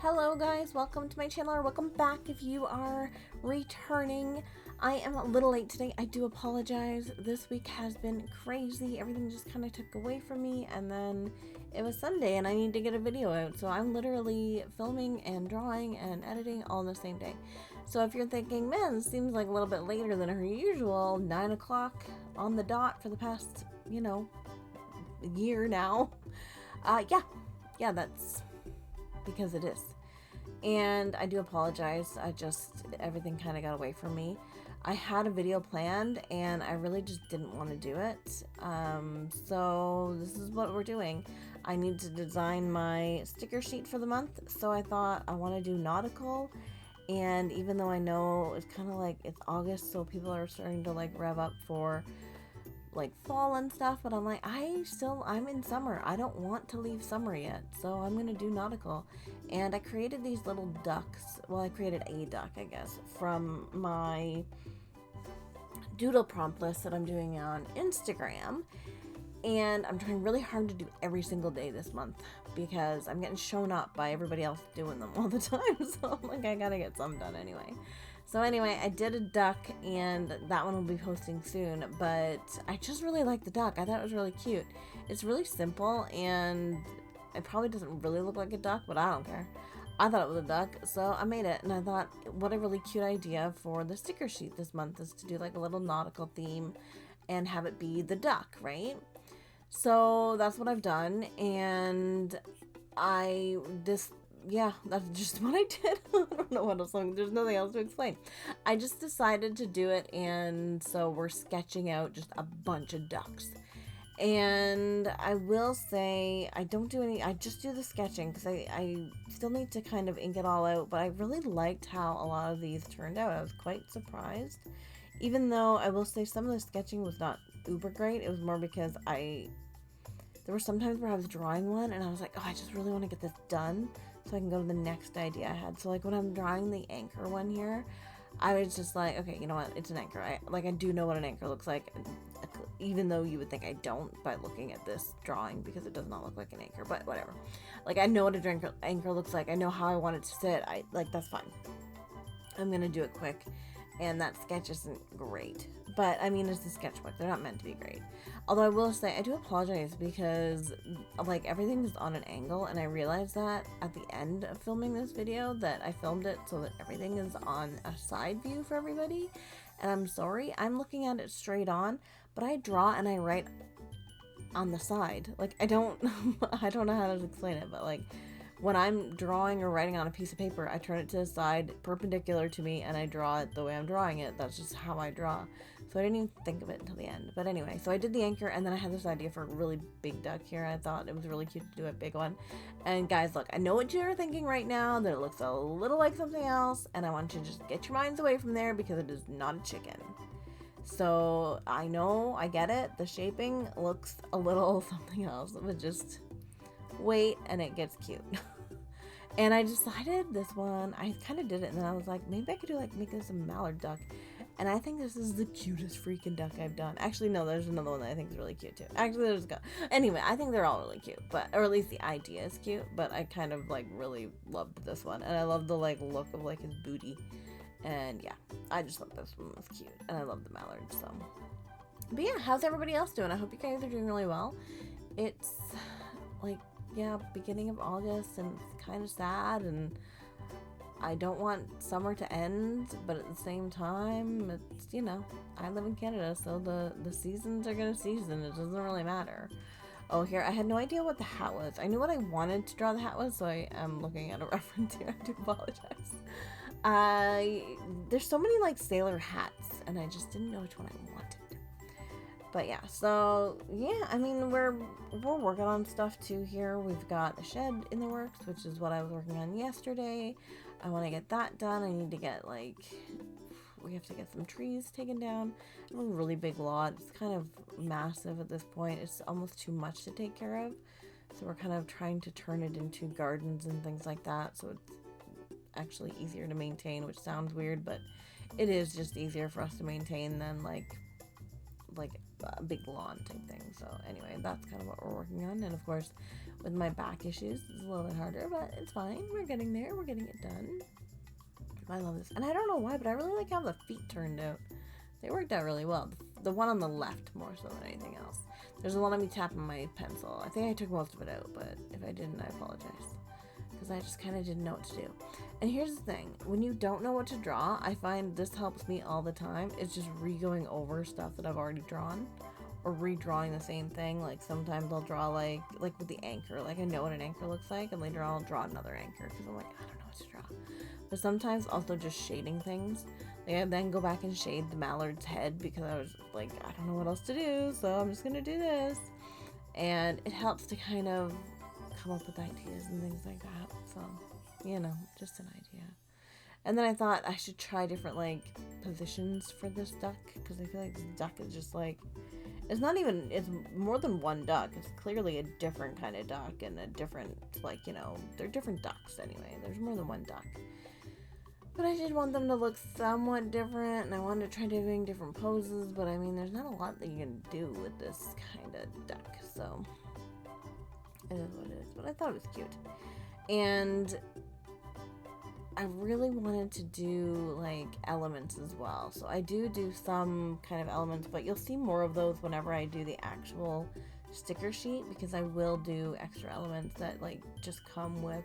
Hello guys, welcome to my channel, or welcome back if you are returning. I am a little late today. I do apologize. This week has been crazy. Everything just kind of took away from me, and then it was Sunday and I need to get a video out. So I'm literally filming and drawing and editing all in the same day. So if you're thinking, man, this seems like a little bit later than her usual, 9 o'clock on the dot for the past, year now. Yeah, that's because it is. And I do apologize. Everything kind of got away from me. I had a video planned and I really just didn't want to do it. So this is what we're doing. I need to design my sticker sheet for the month. So I thought I want to do nautical. And even though I know it's kind of like it's August, so people are starting to like rev up for like fall and stuff, but I'm like, I'm in summer. I don't want to leave summer yet, so I'm gonna do nautical. And I created these little ducks. Well, I created a duck, I guess, from my doodle prompt list that I'm doing on Instagram. And I'm trying really hard to do every single day this month because I'm getting shown up by everybody else doing them all the time. So I'm like, I gotta get some done anyway. So anyway, I did a duck, and that one will be posting soon, but I just really like the duck. I thought it was really cute. It's really simple, and it probably doesn't really look like a duck, but I don't care. I thought it was a duck, so I made it, and I thought, what a really cute idea for the sticker sheet this month is to do like a little nautical theme and have it be the duck, right? So that's what I've done, and that's just what I did. I don't know what else. There's nothing else to explain. I just decided to do it, and so we're sketching out just a bunch of ducks. And I will say I just do the sketching because I still need to kind of ink it all out, but I really liked how a lot of these turned out. I was quite surprised. Even though I will say some of the sketching was not uber great, it was more because there were some times where I was drawing one and I was like, oh, I just really want to get this done so I can go to the next idea I had. So like when I'm drawing the anchor one here, I was just like, okay, you know what? It's an anchor. I do know what an anchor looks like, even though you would think I don't by looking at this drawing because it does not look like an anchor, but whatever. Like I know what an anchor looks like. I know how I want it to sit. That's fine. I'm going to do it quick. And that sketch isn't great. But, I mean, it's a sketchbook. They're not meant to be great. Although I will say, I do apologize because, like, everything is on an angle. And I realized that at the end of filming this video that I filmed it so that everything is on a side view for everybody. And I'm sorry. I'm looking at it straight on. But I draw and I write on the side. Like, I don't know how to explain it. But, like, when I'm drawing or writing on a piece of paper, I turn it to the side perpendicular to me and I draw it the way I'm drawing it. That's just how I draw. So I didn't even think of it until the end. But anyway, so I did the anchor, and then I had this idea for a really big duck here. I thought it was really cute to do a big one. And guys, look, I know what you're thinking right now, that it looks a little like something else, and I want you to just get your minds away from there because it is not a chicken. So I know, I get it. The shaping looks a little something else, but just wait and it gets cute. And I decided this one, I kind of did it, and then I was like, maybe I could make this a mallard duck. And I think this is the cutest freaking duck I've done. Actually, no, there's another one that I think is really cute too. Actually, anyway, I think they're all really cute, or at least the idea is cute, but I kind of really loved this one. And I love the look of his booty. And yeah, I just thought this one was cute, and I love the mallard, so. But yeah, how's everybody else doing? I hope you guys are doing really well. It's beginning of August, and it's kind of sad, and I don't want summer to end, but at the same time, it's, I live in Canada, so the seasons are gonna season. It doesn't really matter. Oh, here, I had no idea what the hat was. I knew what I wanted to draw the hat was, so I am looking at a reference here. I do apologize. There's so many sailor hats, and I just didn't know which one I wanted. But yeah, so yeah, I mean, we're working on stuff too here. We've got a shed in the works, which is what I was working on yesterday. I want to get that done. I need to get we have to get some trees taken down. I have a really big lot. It's kind of massive at this point. It's almost too much to take care of. So we're kind of trying to turn it into gardens and things like that. So it's actually easier to maintain, which sounds weird, but it is just easier for us to maintain than like a big lawn type thing. So anyway, that's kind of what we're working on. And of course, with my back issues, it's a little bit harder, but it's fine. We're getting there. We're getting it done. I love this. And I don't know why, but I really like how the feet turned out. They worked out really well. The one on the left more so than anything else. There's a lot of me tapping my pencil. I think I took most of it out, but if I didn't, I apologize. Because I just kind of didn't know what to do. And here's the thing. When you don't know what to draw, I find this helps me all the time. It's just re-going over stuff that I've already drawn. Or redrawing the same thing. Like sometimes I'll draw like with the anchor. Like I know what an anchor looks like. And later I'll draw another anchor. Because I'm like, I don't know what to draw. But sometimes also just shading things. Like I then go back and shade the mallard's head. Because I was like, I don't know what else to do. So I'm just going to do this. And it helps to kind of come up with ideas and things like that. So, you know, just an idea. And then I thought I should try different like positions for this duck, because I feel like this duck is just like, it's more than one duck. It's clearly a different kind of duck and a different, like, you know, they're different ducks anyway. There's more than one duck. But I did want them to look somewhat different, and I wanted to try doing different poses, but I mean, there's not a lot that you can do with this kind of duck, so it is what it is. But I thought it was cute. And I really wanted to do like elements as well. So I do some kind of elements, but you'll see more of those whenever I do the actual sticker sheet, because I will do extra elements that like just come with,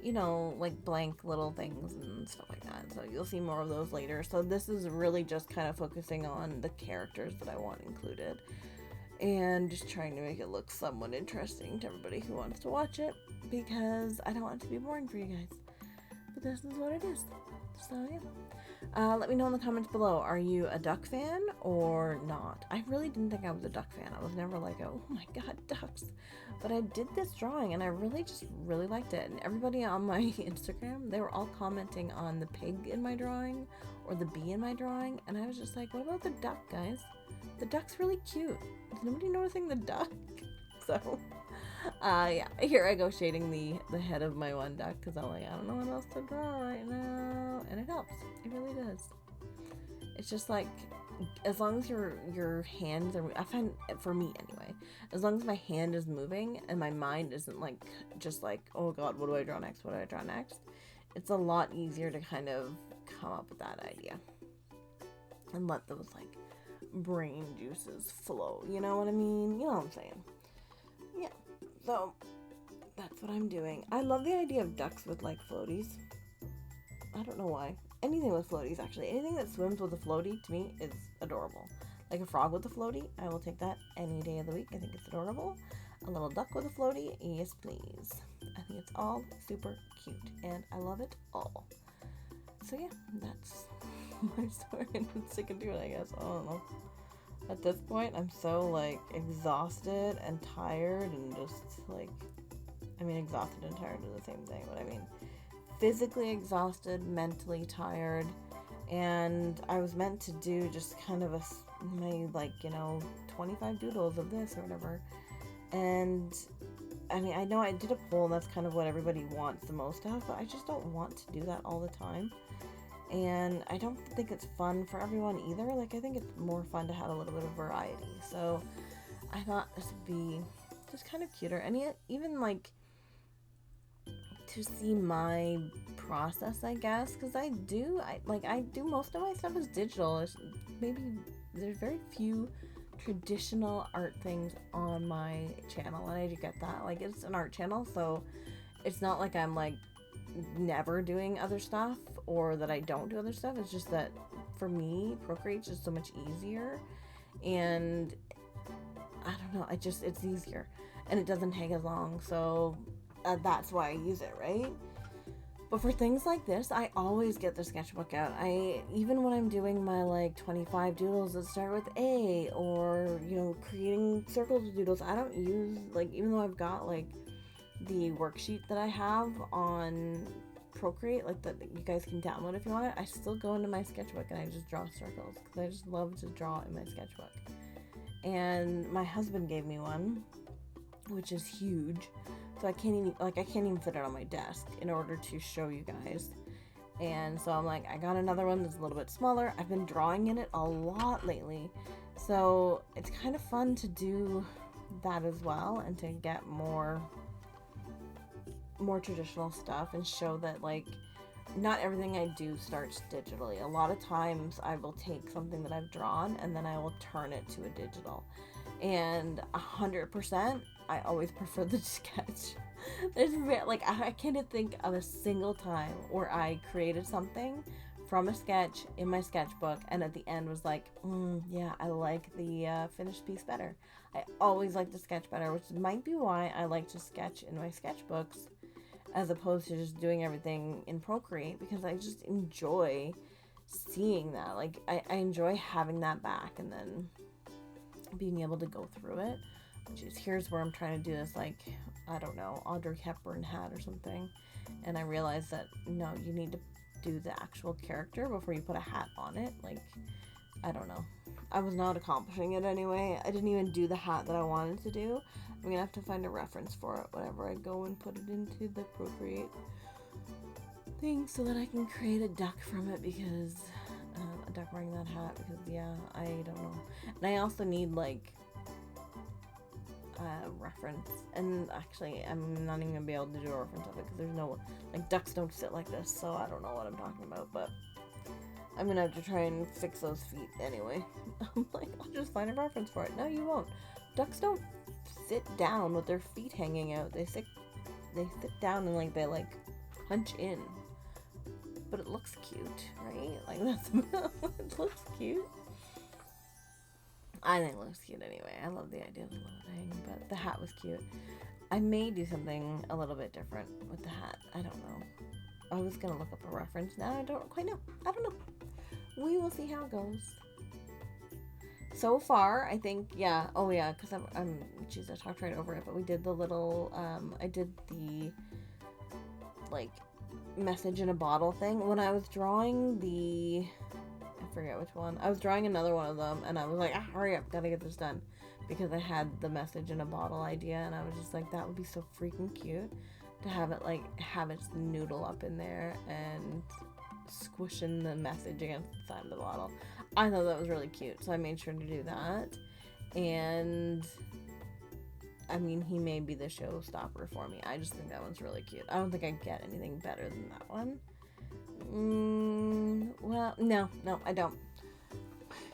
you know, like blank little things and stuff like that. So you'll see more of those later. So this is really just kind of focusing on the characters that I want included, and just trying to make it look somewhat interesting to everybody who wants to watch it, because I don't want it to be boring for you guys. But this is what it is. So yeah. Let me know in the comments below. Are you a duck fan or not? I really didn't think I was a duck fan. I was never like, oh my god, ducks. But I did this drawing and I really liked it. And everybody on my Instagram, they were all commenting on the pig in my drawing or the bee in my drawing. And I was just like, what about the duck, guys? The duck's really cute. Is nobody noticing the duck? So yeah, here I go shading the head of my one duck, because I'm like, I don't know what else to draw right now, and it helps. It really does. It's just like, as long as your hands are, I find, for me anyway, as long as my hand is moving and my mind isn't like just like, oh god, what do I draw next? What do I draw next? It's a lot easier to kind of come up with that idea and let those like brain juices flow. You know what I mean? You know what I'm saying? Yeah. So that's what I'm doing. I love the idea of ducks with like floaties. I don't know why. Anything with floaties, actually. Anything that swims with a floaty to me is adorable. Like a frog with a floaty, I will take that any day of the week. I think it's adorable. A little duck with a floaty, yes please. I think it's all super cute and I love it all. So yeah, that's my story. I'm sick of doing it, I guess. I don't know. At this point, I'm so like exhausted and tired and just like, I mean, exhausted and tired are the same thing, but I mean physically exhausted, mentally tired, and I was meant to do just kind of my like, you know, 25 doodles of this or whatever. And I mean, I know I did a poll and that's kind of what everybody wants the most of, but I just don't want to do that all the time. And I don't think it's fun for everyone either. Like, I think it's more fun to have a little bit of variety. So I thought this would be just kind of cuter. And even like to see my process, I guess, because I do most of my stuff is digital. There's very few traditional art things on my channel, and I do get that. Like, it's an art channel, so it's not like I'm like never doing other stuff or that I don't do other stuff. It's just that for me, Procreate's just so much easier, and I don't know, it's easier and it doesn't take as long, so that's why I use it, right? But for things like this, I always get the sketchbook out. Even when I'm doing my like 25 doodles that start with A, or, you know, creating circles with doodles, I don't use, like, even though I've got like the worksheet that I have on Procreate, like that you guys can download if you want it, I still go into my sketchbook and I just draw circles, because I just love to draw in my sketchbook. And my husband gave me one, which is huge, so I can't even fit it on my desk in order to show you guys. And so I'm like, I got another one that's a little bit smaller. I've been drawing in it a lot lately, So it's kind of fun to do that as well, and to get more traditional stuff and show that, like, not everything I do starts digitally. A lot of times I will take something that I've drawn and then I will turn it to a digital. And 100%, I always prefer the sketch. There's like, I can't think of a single time where I created something from a sketch in my sketchbook and at the end was like, yeah, I like the finished piece better. I always like the sketch better, which might be why I like to sketch in my sketchbooks as opposed to just doing everything in Procreate, because I just enjoy seeing that. Like, I enjoy having that back and then being able to go through it. Which is, here's where I'm trying to do this, like, I don't know, Audrey Hepburn hat or something. And I realized that, no, you need to do the actual character before you put a hat on it. Like, I don't know. I was not accomplishing it anyway. I didn't even do the hat that I wanted to do. I'm gonna have to find a reference for it whenever I go and put it into the Procreate thing so that I can create a duck from it, because a duck wearing that hat, because yeah, I don't know. And I also need like a reference, and actually I'm not even gonna be able to do a reference of it because there's no, like, ducks don't sit like this, so I don't know what I'm talking about, but I'm gonna have to try and fix those feet anyway. I'm like, I'll just find a reference for it. No, you won't. Ducks don't sit down with their feet hanging out. They sit down and like they like hunch in. But it looks cute, right? Like, that's it looks cute. I think it looks cute anyway. I love the idea of the little thing, but the hat was cute. I may do something a little bit different with the hat. I don't know. I was gonna look up a reference. Now I don't quite know. I don't know. We will see how it goes. So far, I think, yeah. Oh yeah, because jeez, I talked right over it. But we did the little, I did the, like, message in a bottle thing. When I was drawing I forget which one. I was drawing another one of them, and I was like, hurry up, gotta get this done. Because I had the message in a bottle idea, and I was just like, that would be so freaking cute to have it, like, have its noodle up in there and squishing the message against the side of the bottle. I thought that was really cute, so I made sure to do that. And I mean, he may be the showstopper for me. I just think that one's really cute. I don't think I get anything better than that one. Well, no, I don't.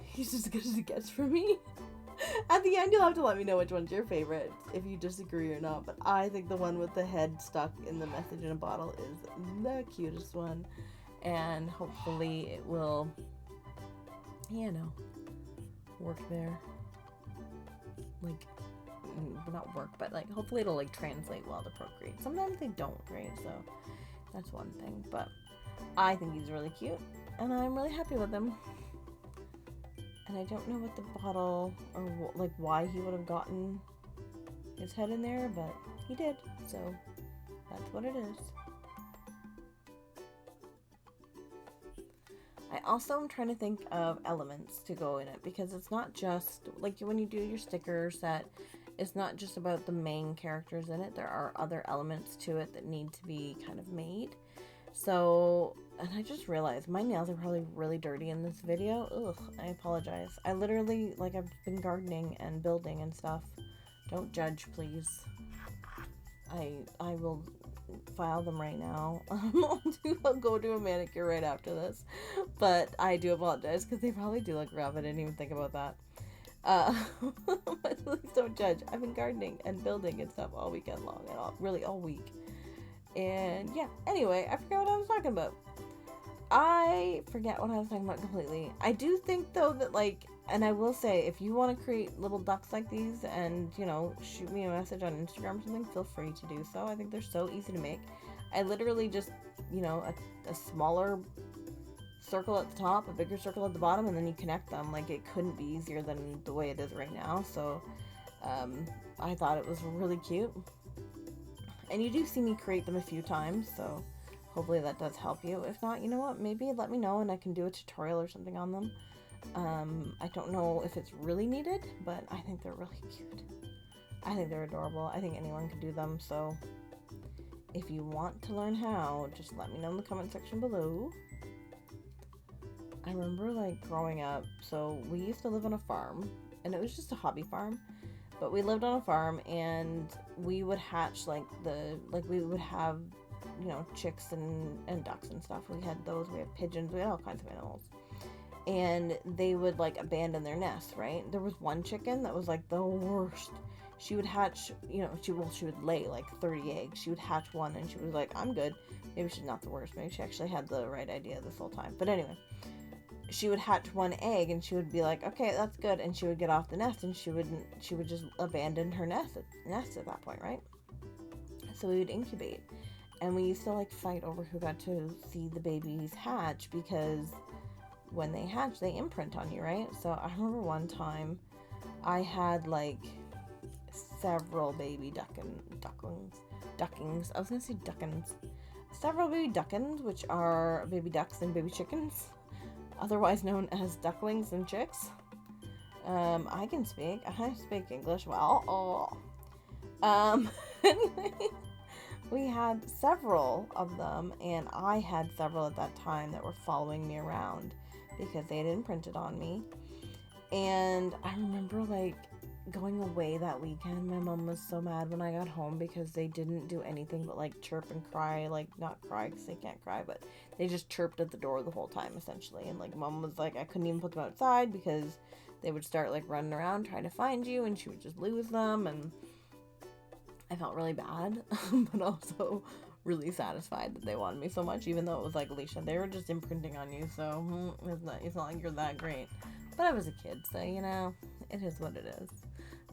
He's just as good as it gets for me. At the end, you'll have to let me know which one's your favorite, if you disagree or not. But I think the one with the head stuck in the message in a bottle is the cutest one. And hopefully it will, you know, work there. Like, not work, but like, hopefully it'll like translate well to Procreate. Sometimes they don't, right? So that's one thing. But I think he's really cute, and I'm really happy with him. And I don't know what the bottle, or like why he would have gotten his head in there, but he did. So that's what it is. I also am trying to think of elements to go in it, because it's not just, like, when you do your sticker set, it's not just about the main characters in it. There are other elements to it that need to be kind of made. So, and I just realized my nails are probably really dirty in this video. Ugh, I apologize. I literally, like, I've been gardening and building and stuff. Don't judge, please. I will file them right now. I'll go do a manicure right after this. But I do apologize, because they probably do look rough. I didn't even think about that. But please don't judge. I've been gardening and building and stuff all weekend long, and really all week. And yeah, anyway, I forgot what I was talking about. I forget what I was talking about completely. I do think, though, that, like, and I will say, if you want to create little ducks like these and, you know, shoot me a message on Instagram or something, feel free to do so. I think they're so easy to make. I literally just, you know, a smaller circle at the top, a bigger circle at the bottom, and then you connect them. Like, it couldn't be easier than the way it is right now. So I thought it was really cute. And you do see me create them a few times, so hopefully that does help you. If not, you know what, maybe let me know and I can do a tutorial or something on them. I don't know if it's really needed, but I think they're really cute. I think they're adorable. I think anyone can do them, so if you want to learn how, just let me know in the comment section below. I remember like growing up, so we used to live on a farm, and it was just a hobby farm, but we lived on a farm, and we would hatch we would have, chicks and ducks and stuff. We had those, we had pigeons, we had all kinds of animals. And they would like abandon their nests, right? There was one chicken that was like the worst. She would hatch, she would lay like 30 eggs. She would hatch one and she was like, I'm good. Maybe she's not the worst. Maybe she actually had the right idea this whole time. But anyway, she would hatch one egg and she would be like, okay, that's good. And she would get off the nest and she would just abandon her nest at that point, right? So we would incubate. And we used to like fight over who got to see the babies hatch, because when they hatch, they imprint on you, right? So I remember one time I had like several baby duckings. I was gonna say duckins. Several baby duckins, which are baby ducks and baby chickens, otherwise known as ducklings and chicks. I speak English well. Anyway, we had several of them, and I had several at that time that were following me around because they had imprinted on me. And I remember like going away that weekend. My mom was so mad when I got home because they didn't do anything but like chirp and cry, like not cry because they can't cry, but they just chirped at the door the whole time essentially. And like mom was like, I couldn't even put them outside because they would start like running around trying to find you, and she would just lose them. And I felt really bad, but also really satisfied that they wanted me so much, even though it was like, Alicia, they were just imprinting on you, so it's not like you're that great. But I was a kid, so it is what it is.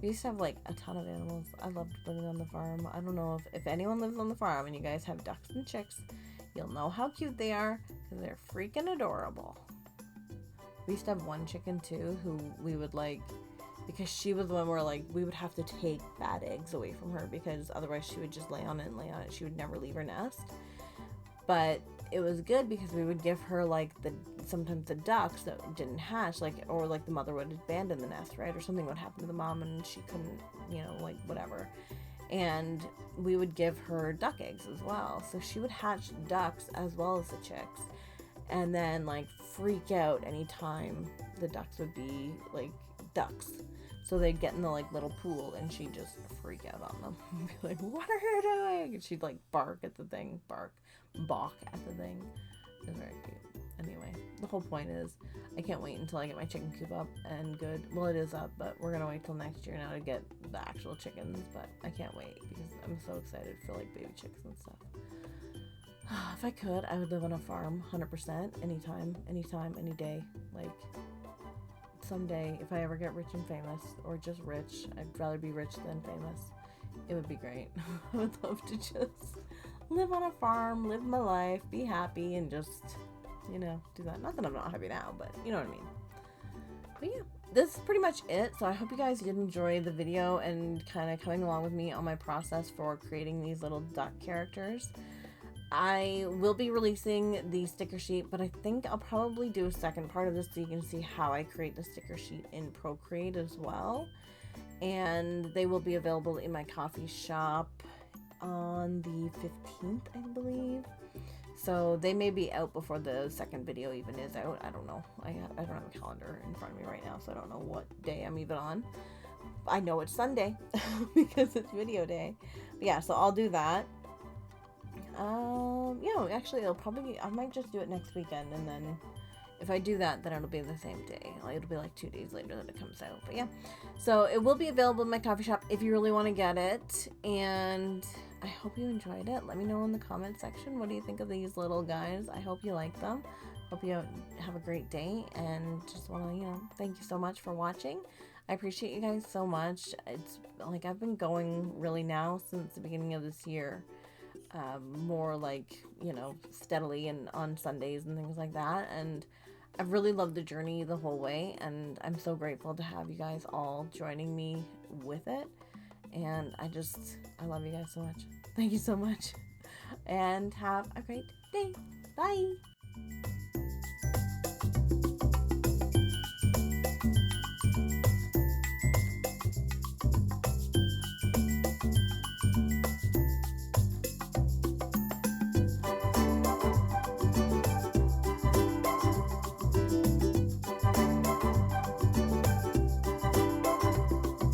We used to have like a ton of animals. I loved living on the farm. I don't know if anyone lives on the farm and you guys have ducks and chicks, you'll know how cute they are, because they're freaking adorable. We used to have one chicken too who we would like, because she was the one where like we would have to take bad eggs away from her, because otherwise she would just lay on it and lay on it. She would never leave her nest. But it was good because we would give her like sometimes the ducks that didn't hatch, or the mother would abandon the nest, right? Or something would happen to the mom and she couldn't, whatever. And we would give her duck eggs as well. So she would hatch ducks as well as the chicks, and then like freak out anytime the ducks would be like ducks. So they'd get in the like little pool and she'd just freak out on them and be like, what are you doing? And she'd like balk at the thing. It was very cute. Anyway, the whole point is I can't wait until I get my chicken coop up and good. Well, it is up, but we're gonna wait till next year now to get the actual chickens. But I can't wait because I'm so excited for like baby chicks and stuff. If I could, I would live on a farm 100%, anytime, any day. Like, someday, if I ever get rich and famous, or just rich, I'd rather be rich than famous. It would be great. I would love to just live on a farm, live my life, be happy, and just, do that. Not that I'm not happy now, but you know what I mean. But yeah, this is pretty much it. So I hope you guys did enjoy the video and kind of coming along with me on my process for creating these little duck characters. I will be releasing the sticker sheet, but I think I'll probably do a second part of this so you can see how I create the sticker sheet in Procreate as well. And they will be available in my coffee shop on the 15th, I believe. So they may be out before the second video even is out. I don't know. I don't have a calendar in front of me right now, so I don't know what day I'm even on. I know it's Sunday because it's video day. But yeah, so I'll do that. Actually, I might just do it next weekend, and then if I do that, then it'll be the same day. It'll be like 2 days later that it comes out. But yeah, so it will be available in my coffee shop if you really want to get it. And I hope you enjoyed it. Let me know in the comment section, what do you think of these little guys? I hope you like them. Hope you have a great day, and just want to, thank you so much for watching. I appreciate you guys so much. It's like I've been going really now since the beginning of this year. More like, steadily and on Sundays and things like that. And I've really loved the journey the whole way. And I'm so grateful to have you guys all joining me with it. And I love you guys so much. Thank you so much. And have a great day. Bye.